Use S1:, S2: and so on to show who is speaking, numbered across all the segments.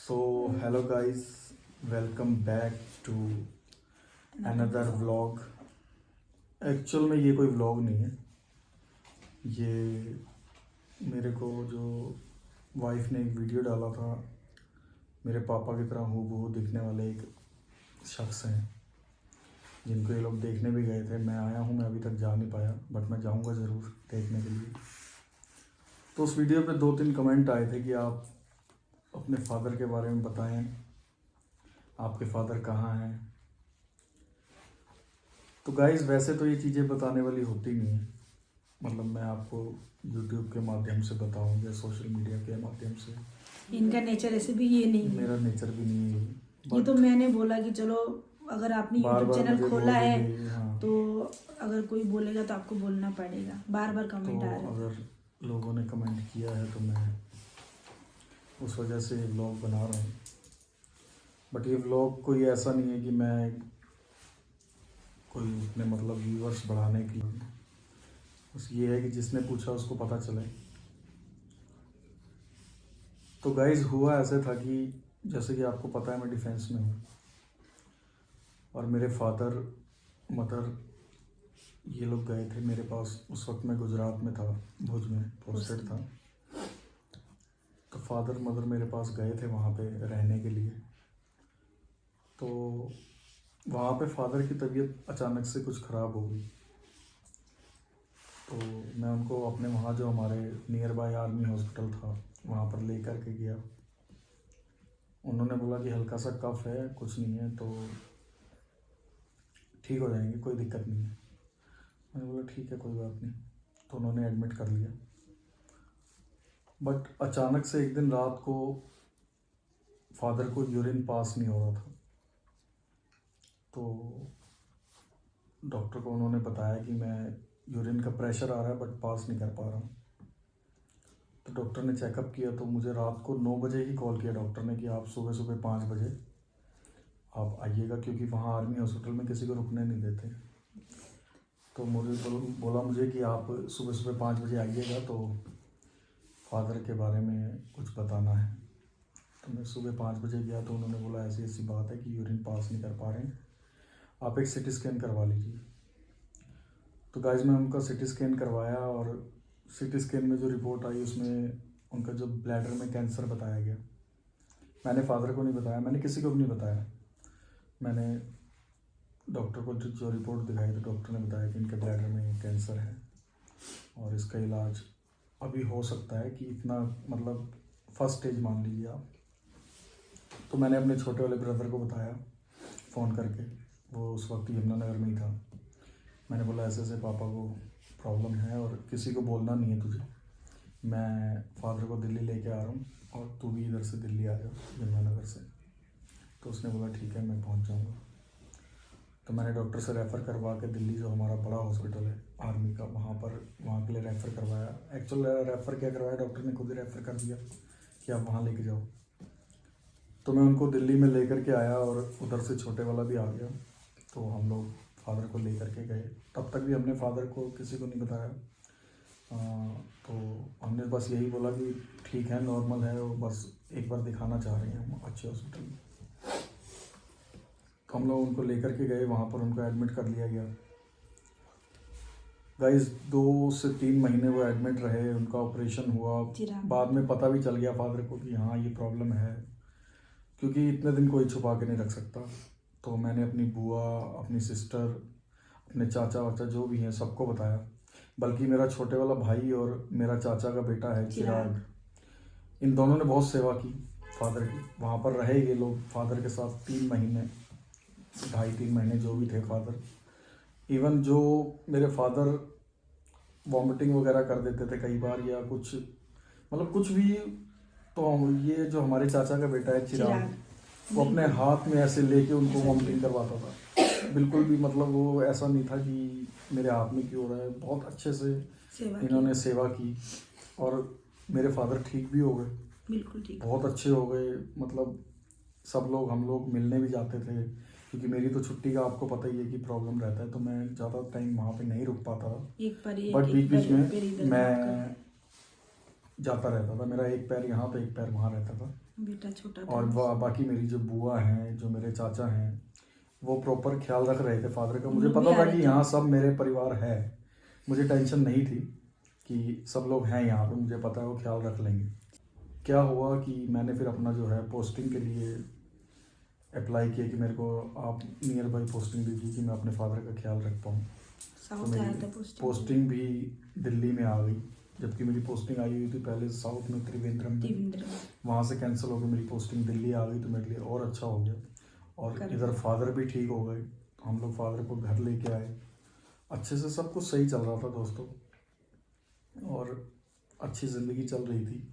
S1: So, hello guys, welcome back to another vlog. Actual में ये कोई व्लॉग नहीं है, ये मेरे को जो वाइफ ने एक वीडियो डाला था, मेरे पापा की तरह हूबहू दिखने वाले एक शख्स हैं जिनको ये लोग देखने भी गए थे। मैं आया हूँ, मैं अभी तक जा नहीं पाया, बट मैं जाऊँगा ज़रूर देखने के लिए। तो उस वीडियो पे 2-3 कमेंट आए थे कि आप अपने फादर के बारे में बताएं, आपके फादर कहाँ हैं। तो गाइस, वैसे तो ये चीज़ें बताने वाली होती नहीं है, मतलब मैं आपको यूट्यूब के माध्यम से बताऊं या सोशल मीडिया के माध्यम से।
S2: इनका नेचर ऐसे भी ये नहीं है।
S1: मेरा नेचर भी नहीं है
S2: ये तो मैंने बोला कि चलो अगर आपने यूट्यूब चैनल खोला है
S1: हाँ।
S2: तो अगर कोई बोलेगा तो आपको बोलना पड़ेगा। बार बार कमेंट आ रहे हैं।
S1: अगर लोगों ने कमेंट किया है तो मैं उस वजह से ये व्लॉग बना रहा हूँ। बट ये व्लॉग कोई ऐसा नहीं है कि मैं कोई अपने मतलब व्यूअर्स बढ़ाने के लिए, बस ये है कि जिसने पूछा उसको पता चले। तो गाइज, हुआ ऐसे था कि जैसे कि आपको पता है मैं डिफेंस में हूँ और मेरे फादर मदर ये लोग गए थे मेरे पास। उस वक्त मैं गुजरात में था, भुज में पोस्टेड था। तो फादर मदर मेरे पास गए थे वहाँ पे रहने के लिए। तो वहाँ पे फादर की तबीयत अचानक से कुछ ख़राब हो गई। तो मैं उनको अपने वहाँ जो हमारे नियर बाय आर्मी हॉस्पिटल था वहाँ पर ले कर के गया। उन्होंने बोला कि हल्का सा कफ है, कुछ नहीं है, तो ठीक हो जाएंगे, कोई दिक्कत नहीं है। मैंने बोला ठीक है, कोई बात नहीं। तो उन्होंने एडमिट कर लिया। बट अचानक से एक दिन रात को फादर को यूरिन पास नहीं हो रहा था। तो डॉक्टर को उन्होंने बताया कि मैं यूरिन का प्रेशर आ रहा है बट पास नहीं कर पा रहा हूँ। तो डॉक्टर ने चेकअप किया तो मुझे रात को 9 बजे ही कॉल किया डॉक्टर ने कि आप सुबह सुबह 5 बजे आप आइएगा, क्योंकि वहाँ आर्मी हॉस्पिटल में किसी को रुकने नहीं देते। तो मुझे बोला मुझे कि आप सुबह सुबह 5 बजे आइएगा, तो फादर के बारे में कुछ बताना है। तो मैं सुबह 5 बजे गया तो उन्होंने बोला ऐसी ऐसी बात है कि यूरिन पास नहीं कर पा रहे हैं, आप एक सिटी स्कैन करवा लीजिए। तो गाइज, मैं उनका सिटी स्कैन करवाया और सिटी स्कैन में जो रिपोर्ट आई उसमें उनका जो ब्लैडर में कैंसर बताया गया। मैंने फादर को नहीं बताया, मैंने किसी को भी नहीं बताया। मैंने डॉक्टर को जो रिपोर्ट दिखाई तो डॉक्टर ने बताया कि इनके ब्लैडर में कैंसर है और इसका इलाज अभी हो सकता है कि इतना मतलब फर्स्ट स्टेज मान लीजिए आप। तो मैंने अपने छोटे वाले ब्रदर को बताया फ़ोन करके, वो उस वक्त यमुनानगर में ही था। मैंने बोला ऐसे ऐसे पापा को प्रॉब्लम है और किसी को बोलना नहीं है तुझे, मैं फादर को दिल्ली लेके आ रहा हूँ और तू भी इधर से दिल्ली आ जा यमुनानगर से। तो उसने बोला ठीक है, मैं पहुँच जाऊँगा। तो मैंने डॉक्टर से रेफ़र करवा के दिल्ली जो हमारा बड़ा हॉस्पिटल है आर्मी का, वहाँ के लिए रेफ़र करवाया। एक्चुअल रेफ़र क्या करवाया, डॉक्टर ने खुद ही रेफ़र कर दिया कि आप वहाँ लेके जाओ। तो मैं उनको दिल्ली में लेकर के आया और उधर से छोटे वाला भी आ गया। तो हम लोग फादर को लेकर के गए। तब तक भी हमने फादर को किसी को नहीं बताया। तो हमने बस यही बोला कि ठीक है, नॉर्मल है, और बस एक बार दिखाना चाह रहे हैं हम अच्छे हॉस्पिटल में। तो हम लोग उनको लेकर के गए, वहाँ पर उनको एडमिट कर लिया गया। गाइस, 2 से 3 महीने वो एडमिट रहे, उनका ऑपरेशन हुआ। बाद में पता भी चल गया फादर को कि हाँ ये प्रॉब्लम है, क्योंकि इतने दिन कोई छुपा के नहीं रख सकता। तो मैंने अपनी बुआ, अपनी सिस्टर, अपने चाचा वाचा जो भी हैं सबको बताया। बल्कि मेरा छोटे वाला भाई और मेरा चाचा का बेटा है चिराग, इन दोनों ने बहुत सेवा की फादर की। वहाँ पर रहे ये लोग फादर के साथ 3 महीने, 2.5-3 महीने जो भी थे फादर। इवन जो मेरे फादर वॉमिटिंग वगैरह कर देते थे कई बार या कुछ मतलब कुछ भी, तो ये जो हमारे चाचा का बेटा है चिराग, वो अपने हाथ में ऐसे लेके उनको वॉमिटिंग करवाता था। बिल्कुल भी मतलब वो ऐसा नहीं था कि मेरे हाथ में क्यों हो रहा है। बहुत अच्छे से इन्होंने सेवा की और मेरे फादर ठीक भी हो गए,
S2: बिल्कुल ठीक,
S1: बहुत अच्छे हो गए। मतलब सब लोग, हम लोग मिलने भी जाते थे, क्योंकि मेरी तो छुट्टी का आपको पता ही है कि प्रॉब्लम रहता है, तो मैं ज़्यादा टाइम वहाँ पे नहीं रुक पाता था। बट बीच बीच में मैं जाता रहता था। मेरा एक पैर यहाँ तो एक पैर वहाँ रहता था।
S2: बेटा छोटा था।
S1: और बाकी मेरी जो बुआ हैं, जो मेरे चाचा हैं, वो प्रॉपर ख्याल रख रहे थे फादर का। मुझे
S2: लोग भी
S1: पता
S2: आ
S1: था
S2: रहे
S1: कि
S2: थे।
S1: यहाँ सब मेरे परिवार है, मुझे टेंशन नहीं थी कि सब लोग हैं यहाँ पे, मुझे पता है वो ख्याल रख लेंगे। क्या हुआ कि मैंने फिर अपना जो है पोस्टिंग के लिए अप्लाई किया कि मेरे को आप नियर बाई पोस्टिंग दीजिए कि मैं अपने फादर का ख्याल रख पाऊँ। तो
S2: साउथ आया था
S1: मेरी
S2: पोस्टिंग
S1: भी दिल्ली में आ गई, जबकि मेरी पोस्टिंग आई हुई थी पहले साउथ में त्रिवेंद्रम में।
S2: त्रिवेंद्र में।
S1: वहाँ से कैंसिल हो गई, मेरी पोस्टिंग दिल्ली आ गई, तो मेरे लिए और अच्छा हो गया। और इधर फादर भी ठीक हो गए, हम लोग फादर को घर लेके आए, अच्छे से सब कुछ सही चल रहा था दोस्तों, और अच्छी ज़िंदगी चल रही थी,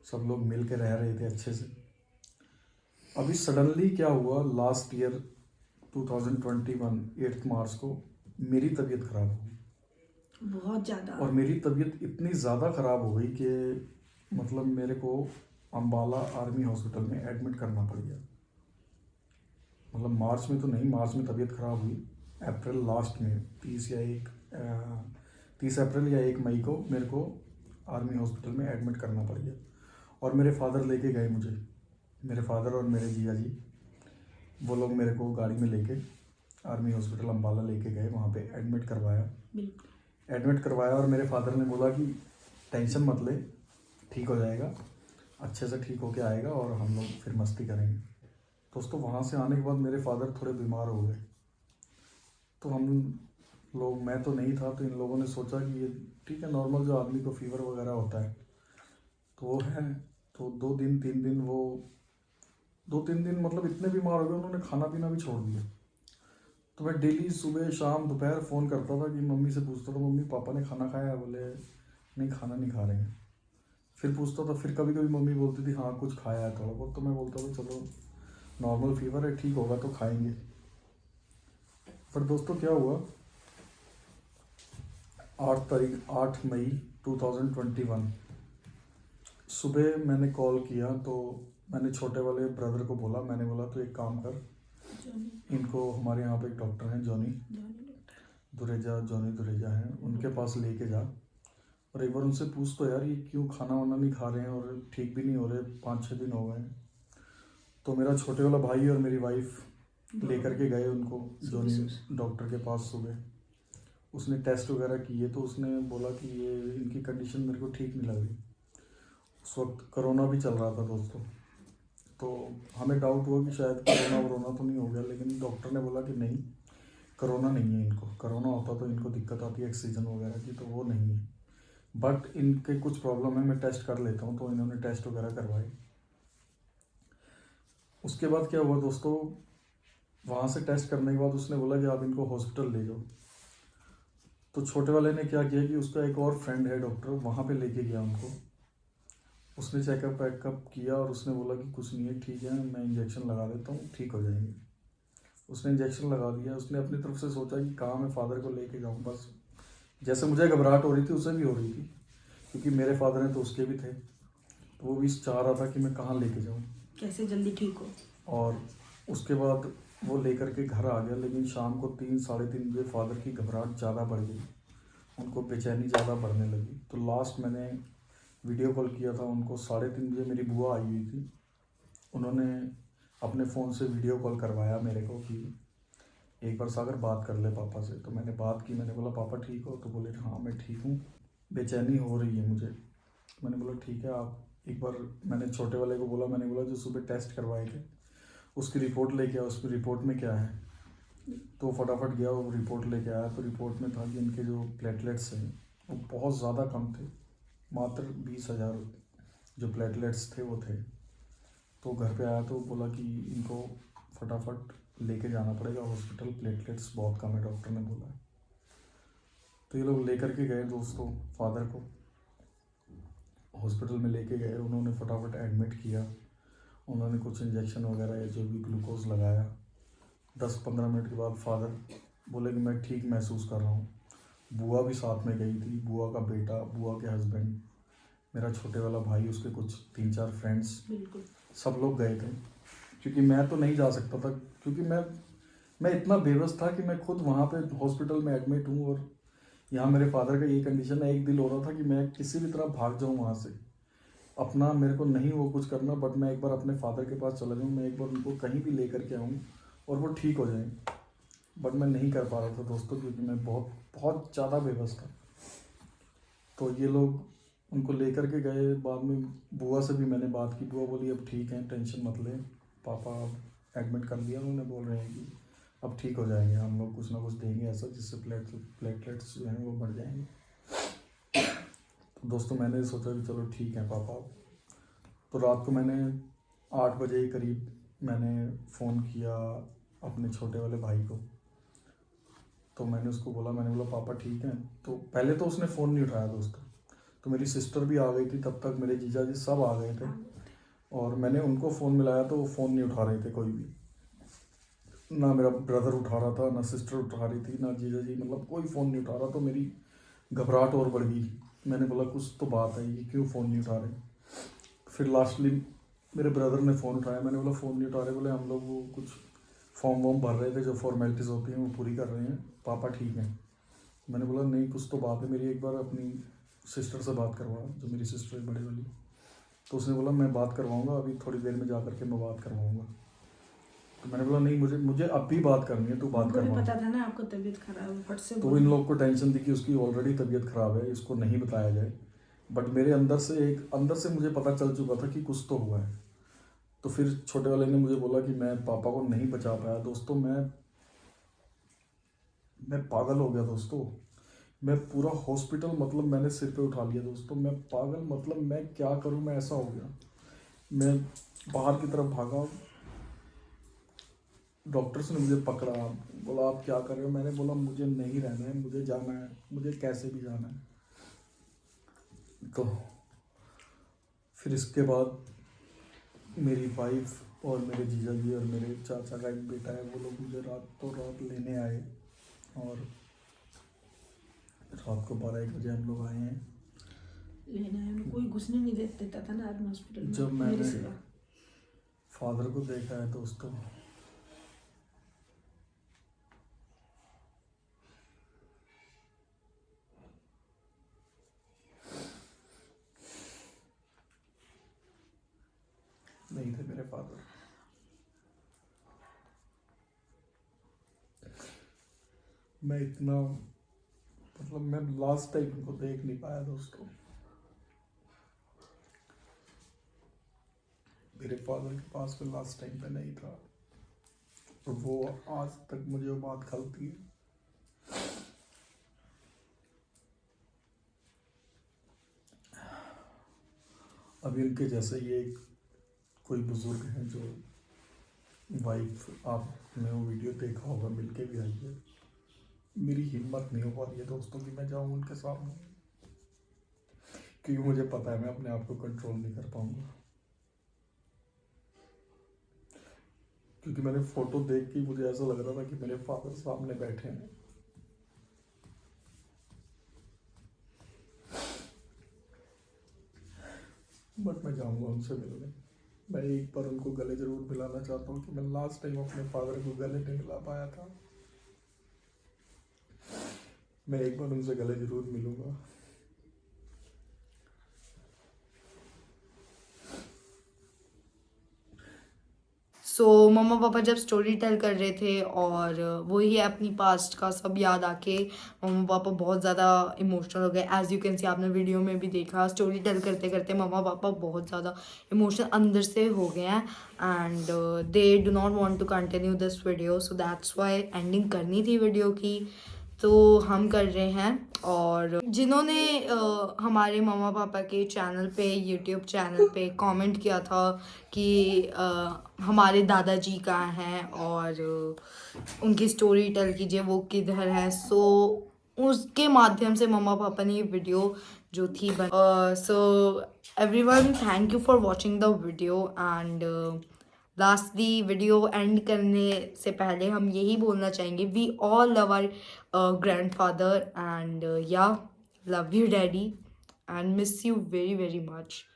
S1: सब लोग मिल के रह रहे थे अच्छे से। अभी सडनली क्या हुआ, लास्ट ईयर 2021 8 मार्च को मेरी तबीयत ख़राब हो गई,
S2: बहुत ज़्यादा।
S1: और मेरी तबीयत इतनी ज़्यादा ख़राब हो गई कि मतलब मेरे को अम्बाला आर्मी हॉस्पिटल में एडमिट करना पड़ गया। मतलब मार्च में तो नहीं, मार्च में तबीयत ख़राब हुई, अप्रैल लास्ट में 30 अप्रैल या 1 मई को मेरे को आर्मी हॉस्पिटल में एडमिट करना पड़ गया। और मेरे फादर लेके गए मुझे, मेरे फादर और मेरे जिया जी, वो लोग मेरे को गाड़ी में लेके आर्मी हॉस्पिटल अम्बाला लेके गए, वहाँ पे एडमिट करवाया। एडमिट करवाया और मेरे फादर ने बोला कि टेंशन मत ले, ठीक हो जाएगा, अच्छे से ठीक होके आएगा और हम लोग फिर मस्ती करेंगे। दोस्तों वहाँ से आने के बाद मेरे फादर थोड़े बीमार हो गए, तो हम लोग, मैं तो नहीं था, तो इन लोगों ने सोचा कि ये ठीक है, नॉर्मल जो आदमी को फीवर वगैरह होता है तो वो है। तो 2-3 दिन मतलब इतने बीमार हो गए, उन्होंने खाना पीना भी छोड़ दिया। तो मैं डेली सुबह शाम दोपहर फ़ोन करता था कि मम्मी से पूछता था, मम्मी पापा ने खाना खाया? बोले नहीं, खाना नहीं खा रहे हैं। फिर पूछता था, फिर कभी कभी मम्मी बोलती थी हाँ कुछ खाया है थोड़ा बहुत, तो मैं बोलता था चलो नॉर्मल फीवर है, ठीक होगा तो खाएंगे। पर दोस्तों क्या हुआ, 8 मई 2021 सुबह मैंने कॉल किया, तो मैंने छोटे वाले ब्रदर को बोला, मैंने बोला तो एक काम कर, इनको हमारे यहाँ पे एक डॉक्टर हैं जॉनी दुरेजा हैं, उनके पास लेके जा और एक बार उनसे पूछ तो यार ये क्यों खाना वाना नहीं खा रहे हैं और ठीक भी नहीं हो रहे, 5-6 दिन हो गए हैं। तो मेरा छोटे वाला भाई और मेरी वाइफ लेकर के गए उनको जॉनी डॉक्टर के पास सुबह। उसने टेस्ट वगैरह किए, तो उसने बोला कि ये इनकी कंडीशन मेरे को ठीक नहीं लगी। उस वक्त कोरोना भी चल रहा था दोस्तों, तो हमें डाउट हुआ कि शायद कोरोना तो नहीं हो गया, लेकिन डॉक्टर ने बोला कि नहीं, कोरोना नहीं है इनको, कोरोना होता तो इनको दिक्कत आती है ऑक्सीजन वगैरह की, तो वो नहीं है, बट इनके कुछ प्रॉब्लम है, मैं टेस्ट कर लेता हूँ। तो इन्होंने टेस्ट वगैरह करवाए। उसके बाद क्या हुआ दोस्तों, वहाँ से टेस्ट करने के बाद उसने बोला कि आप इनको हॉस्पिटल ले जाओ। तो छोटे वाले ने क्या किया कि उसका एक और फ्रेंड है डॉक्टर, वहाँ पे लेके गया उनको। उसने चेकअप वेकअप किया और उसने बोला कि कुछ नहीं है, ठीक है, मैं इंजेक्शन लगा देता हूँ, ठीक हो जाएंगे। उसने इंजेक्शन लगा दिया। उसने अपनी तरफ से सोचा कि कहाँ मैं फादर को लेके जाऊँ, बस जैसे मुझे घबराहट हो रही थी उसे भी हो रही थी, क्योंकि मेरे फादर हैं तो उसके भी थे, तो वो भी चाह रहा था कि मैं कहाँ लेके जाऊँ,
S2: कैसे जल्दी ठीक हो।
S1: और उसके बाद वो लेकर के घर आ गया। लेकिन शाम को 3-3:30 बजे फादर की घबराहट ज़्यादा बढ़ गई, उनको बेचैनी ज़्यादा बढ़ने लगी। तो लास्ट मैंने वीडियो कॉल किया था उनको, 3:30 बजे मेरी बुआ आई हुई थी, उन्होंने अपने फ़ोन से वीडियो कॉल करवाया मेरे को कि एक बार सागर बात कर ले पापा से। तो मैंने बात की, मैंने बोला पापा ठीक हो? तो बोले हाँ मैं ठीक हूँ, बेचैनी हो रही है मुझे। मैंने बोला ठीक है, आप एक बार, मैंने छोटे वाले को बोला, मैंने बोला जो सुबह टेस्ट करवाए थे उसकी रिपोर्ट लेके आओ, उसकी रिपोर्ट में क्या है। तो फटाफट गया, वो रिपोर्ट लेके आया। तो रिपोर्ट में था कि इनके जो प्लेटलेट्स हैं वो बहुत ज़्यादा कम थे, मात्र 20,000 जो प्लेटलेट्स थे वो थे। तो घर पे आया तो बोला कि इनको फटाफट लेके जाना पड़ेगा हॉस्पिटल, प्लेटलेट्स बहुत कम है, डॉक्टर ने बोला। तो ये लोग लेकर के गए दोस्तों, फादर को हॉस्पिटल में लेके गए। उन्होंने फटाफट एडमिट किया, उन्होंने कुछ इंजेक्शन वगैरह या जो भी ग्लूकोज लगाया। 10-15 मिनट के बाद फादर बोले कि मैं ठीक महसूस कर रहा हूँ। बुआ भी साथ में गई थी, बुआ का बेटा, बुआ के हस्बैंड, मेरा छोटे वाला भाई, उसके कुछ 3-4 फ्रेंड्स, सब लोग गए थे। क्योंकि मैं तो नहीं जा सकता था, क्योंकि मैं इतना बेबस था कि मैं खुद वहाँ पे हॉस्पिटल में एडमिट हूँ और यहाँ मेरे फादर का ये कंडीशन है। एक दिल हो रहा था कि मैं किसी भी तरह भाग जाऊँ वहाँ से, अपना मेरे को नहीं वो कुछ करना, बट मैं एक बार अपने फादर के पास चला जाऊँ, मैं एक बार उनको कहीं भी लेकर के आऊँ और वो ठीक हो जाए, बट मैं नहीं कर पा रहा था दोस्तों, क्योंकि मैं बहुत बहुत ज़्यादा बेबस था। तो ये लोग उनको लेकर के गए, बाद में बुआ से भी मैंने बात की, बुआ बोली अब ठीक है, टेंशन मत ले, पापा एडमिट कर लिया उन्होंने, बोल रहे हैं कि अब ठीक हो जाएंगे, हम लोग कुछ ना कुछ देंगे ऐसा जिससे प्लेटलेट्स जो हैं वो बढ़ जाएंगे। तो दोस्तों मैंने सोचा कि चलो ठीक है पापा। तो रात को मैंने 8 बजे के करीब मैंने फ़ोन किया अपने छोटे वाले भाई को। तो मैंने उसको बोला, मैंने बोला पापा ठीक है। तो पहले तो उसने फ़ोन नहीं उठाया दोस्तों, तो मेरी सिस्टर भी आ गई थी तब तक, मेरे जीजा जी सब आ गए थे, और मैंने उनको फ़ोन मिलाया तो वो फ़ोन नहीं उठा रहे थे कोई भी, ना मेरा ब्रदर उठा रहा था, ना सिस्टर उठा रही थी, ना जीजा जी, मतलब कोई फ़ोन नहीं उठा रहा। तो मेरी घबराहट और बढ़ गई, मैंने बोला कुछ तो बात है, ये क्यों फ़ोन नहीं उठा रहे। फिर लास्टली मेरे ब्रदर ने फ़ोन उठाया, मैंने बोला फ़ोन नहीं उठा रहे, बोले हम लोग वो कुछ फॉर्म वॉर्म भर रहे थे, जो फॉर्मेलिटीज़ होती हैं वो पूरी कर रहे हैं, पापा ठीक हैं। मैंने बोला नहीं कुछ तो बात है, मेरी एक बार अपनी सिस्टर से बात करवा, जो मेरी सिस्टर है बड़ी वाली। तो उसने बोला मैं बात करवाऊँगा, अभी थोड़ी देर में जा करके मैं बात करवाऊँगा। तो मैंने बोला नहीं, मुझे अब भी बात करनी है, तू बात
S2: उनको भी
S1: करवा।
S2: पता था ना आपको तबीयत खराब है, फट से
S1: तो इन लोग को टेंशन थी कि उसकी ऑलरेडी तबीयत ख़राब है, इसको नहीं बताया जाए, बट मेरे अंदर से मुझे पता चल चुका था कि कुछ तो हुआ है। तो फिर छोटे वाले ने मुझे बोला कि मैं पापा को नहीं बचा पाया दोस्तों, मैं पागल हो गया दोस्तों। मैं पूरा हॉस्पिटल मतलब मैंने सिर पे उठा लिया दोस्तों, मैं पागल, मतलब मैं क्या करूं, मैं ऐसा हो गया। मैं बाहर की तरफ भागा, डॉक्टर्स ने मुझे पकड़ा, बोला आप क्या कर रहे हो। मैंने बोला मुझे नहीं रहना है, मुझे जाना है, मुझे कैसे भी जाना है। तो फिर इसके बाद मेरी वाइफ और मेरे जीजा जी और मेरे चाचा का एक बेटा है, वो लोग मुझे रात लेने आए, और रात को 12-1 बजे हम लोग आए हैं।
S2: लेना है, उनको कोई घुसने नहीं देता था ना आर्मी हॉस्पिटल में,
S1: जब
S2: मेरे
S1: मैंने
S2: सिवा।
S1: फादर को देखा है दोस्तों, नहीं थे मेरे फादर। मैं इतना, मतलब मैं लास्ट टाइम उनको देख नहीं पाया दोस्तों। मेरे फादर के पास में लास्ट टाइम पे नहीं था, तो वो आज तक मुझे वो बात खलती है। अभी उनके जैसे ये कोई बुजुर्ग हैं जो वाइफ, आपने वो वीडियो देखा होगा, मिलके भी आई है। मेरी हिम्मत नहीं हो पा रही है दोस्तों कि मैं जाऊं उनके सामने, क्योंकि मुझे पता है मैं अपने आप को कंट्रोल नहीं कर पाऊंगा। क्योंकि मैंने फोटो देख के मुझे ऐसा लग रहा था कि मेरे फादर सामने बैठे हैं। बट मैं जाऊंगा उनसे मिलने, मैं एक बार उनको गले जरूर मिलाना चाहता हूँ, कि मैं लास्ट टाइम अपने फादर को गले नहीं मिला पाया था। मैं एक बार उनसे गले जरूर मिलूंगा।
S3: सो मम्मा पापा जब स्टोरी टेल कर रहे थे और वही अपनी पास्ट का सब याद आके मम्मा पापा बहुत ज़्यादा इमोशनल हो गए। एज यू कैन सी, आपने वीडियो में भी देखा, स्टोरी टेल करते करते मम्मा पापा बहुत ज़्यादा इमोशनल अंदर से हो गए हैं, and they do not want to continue this video, so that's why ending करनी थी वीडियो की, तो हम कर रहे हैं। और जिन्होंने हमारे मम्मा पापा के चैनल पे, यूट्यूब चैनल पे कमेंट किया था कि हमारे दादाजी कहाँ हैं और उनकी स्टोरी टेल कीजिए, वो किधर है, सो उसके माध्यम से मम्मा पापा ने ये वीडियो जो थी so everyone, thank you for watching the video. And lastly video end करने से पहले हम यही बोलना चाहेंगे, we all love our grandfather, and या love you daddy, and miss you very very much.